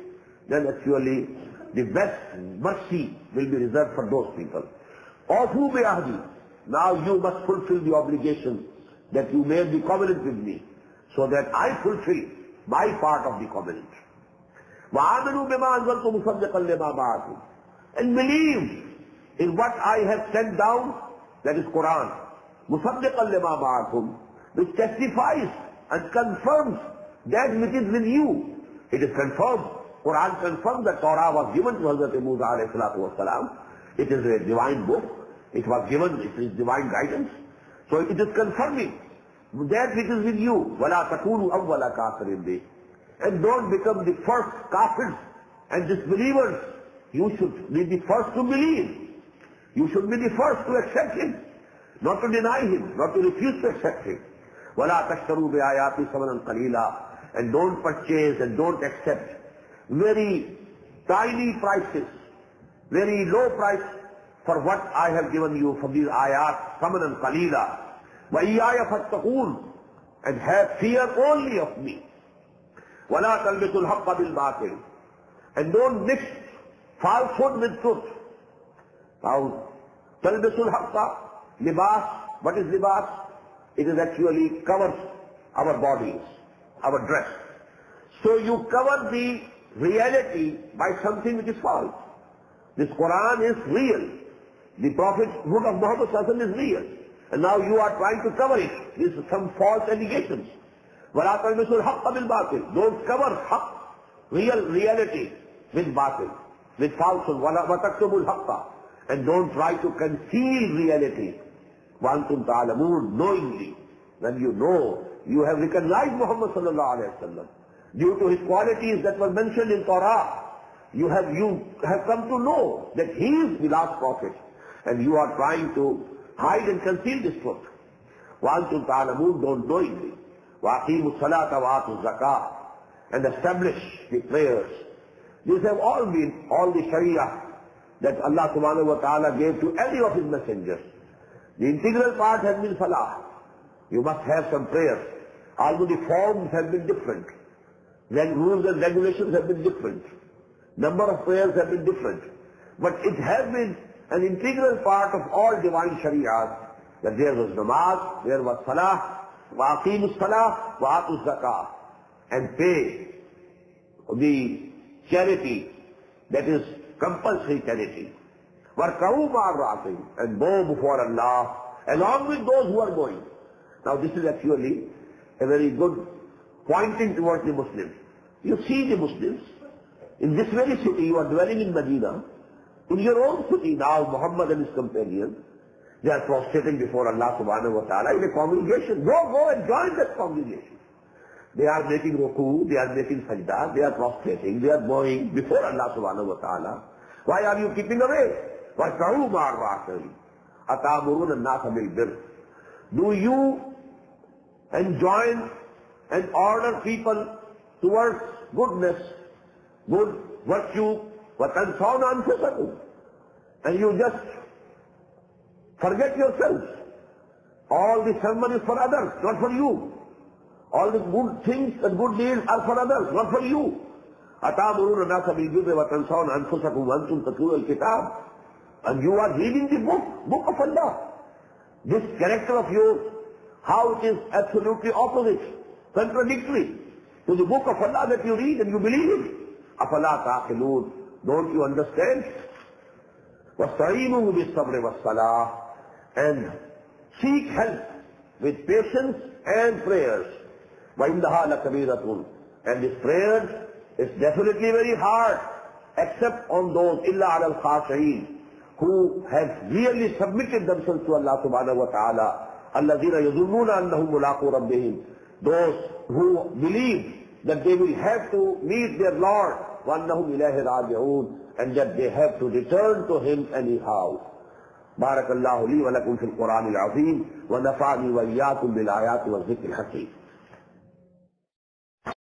Speaker 1: then actually the best mercy will be reserved for those people. Awfu bi'ahdi. Now you must fulfill the obligation that you made the covenant with me, so that I fulfill my part of the covenant. وَآمِنُوا بِمَا أَنزَلْتُ مُصَدِّقًا لِمَا مَعَكُمْ. And believe in what I have sent down, that is Quran. مُصَدِّقًا لِمَا مَعَكُمْ, which testifies and confirms that which is with you. It is confirmed. Quran confirms that Torah was given to Hazrat Musa alayhi salatu wasalam. It is a divine book. It was given, it is divine guidance. So it is confirming that which is with you. وَلَا تَكُونُوا أَوَّلَ كَافِرٍ بِهِ. And don't become the first kafirs and disbelievers. You should be the first to believe. You should be the first to accept him, not to deny him, not to refuse to accept him. وَلَا تَشْتَرُوا بِآيَاتِ ثَمَنًا قَلِيلًا. And don't purchase and don't accept very tiny prices, very low price for what I have given you from these ayat, ثَمَنًا قَلِيلًا. وَإِيَّايَ فَاتَّقُونَ. And have fear only of me. وَلَا تَلْبِسُوا الْحَقَّ بِالْبَاطِلِ. And don't mix falsehood with truth. Now, تَلْبِسُوا الْحَقَّ, libas. What is libas? It is actually covers our bodies, our dress. So you cover the reality by something which is false. This Quran is real. The Prophethood of Muhammad sallallahu alaihi wasallam is real. And now you are trying to cover it with some false allegations. وَلَا تَلْبِسُوا الْحَقَّ بِالْبَاطِلِ. Don't cover haqq, real reality, with batil, with falsehood. وَتَكْتُمُوا الْحَقَّ. And don't try to conceal reality. وَأَنْتُمْ تَعْلَمُونَ. Knowingly, when you know, you have recognized Muhammad sallallahu alaihi wasallam. Due to his qualities that were mentioned in Torah, you have come to know that he is the last prophet. And you are trying to hide and conceal this truth. وَأَنْتُمْ تَعْلَمُونَ. Don't knowingly. وَأَقِيمُوا الصَّلَاةَ وَآتُوا الزَّكَاةَ. And establish the prayers These have all been, all the Sharia that Allah subhanahu wa ta'ala gave to any of his messengers. The integral part has been Salah. You must have some prayers. Although the forms have been different. Then rules and regulations have been different. Number of prayers have been different. But it has been an integral part of all divine Shari'ahs that there was namaz, there was Salah, wa aqimus Salah, wa atuz zakah. And pay the charity, that is compulsory charity. وَارْكَعُوا مَعَ الرَّاكِعِينَ, and bow before Allah along with those who are going. Now this is actually a very good pointing towards the Muslims. You see the Muslims, in this very city, you are dwelling in Medina, in your own city now, Muhammad and his companions, they are prostrating before Allah subhanahu wa ta'ala in a congregation. Go and join that congregation. They are making ruku, they are making sajda, they are prostrating, they are bowing before Allah subhanahu wa ta'ala. Why are you keeping away? وَارْكَعُوا مَعَ الرَّاكِعِينَ أَتَأْمُرُونَ النَّاسَ بِالْبِرِّ. Do you enjoin and order people towards goodness, good virtue, وَتَنْسَوْنَ أَنفُسَكُمْ, and you just forget yourselves. All the sermon is for others, not for you. All the good things and good deeds are for others, not for you. أَتَأْمُرُونَ النَّاسَ بِالْبِرِّ وَتَنْسَوْنَ أَنفُسَكُمْ وَأَنْتُمْ تَتْلُونَ الْكِتَابَ, and you are reading the book of Allah. This character of yours, how it is absolutely opposite, contradictory to the book of Allah that you read and you believe in. أَفَلَا تَعْقِلُونَ, don't you understand? وَاسْتَعِينُوا بِالصَّبْرِ وَالصَّلَاةِ, and seek help with patience and prayers. وَإِنَّهَا لَكَبِيرَةٌ, and this prayer is definitely very hard, except on those إِلَّا عَلَى الْخَاشِعِينَ, who have really submitted themselves to Allah subhanahu wa ta'ala. الَّذِينَ يَظُنُّونَ أَنَّهُمْ مُلَاقُو رَبِّهِمْ, those who believe that they will have to meet their Lord, وَأَنَّهُمْ إِلَيْهِ رَاجِعُونَ, and that they have to return to Him anyhow. بارك الله لي ولكم في القرآن العظيم ونفعني وإياكم بالآيات والذكر الحكيم.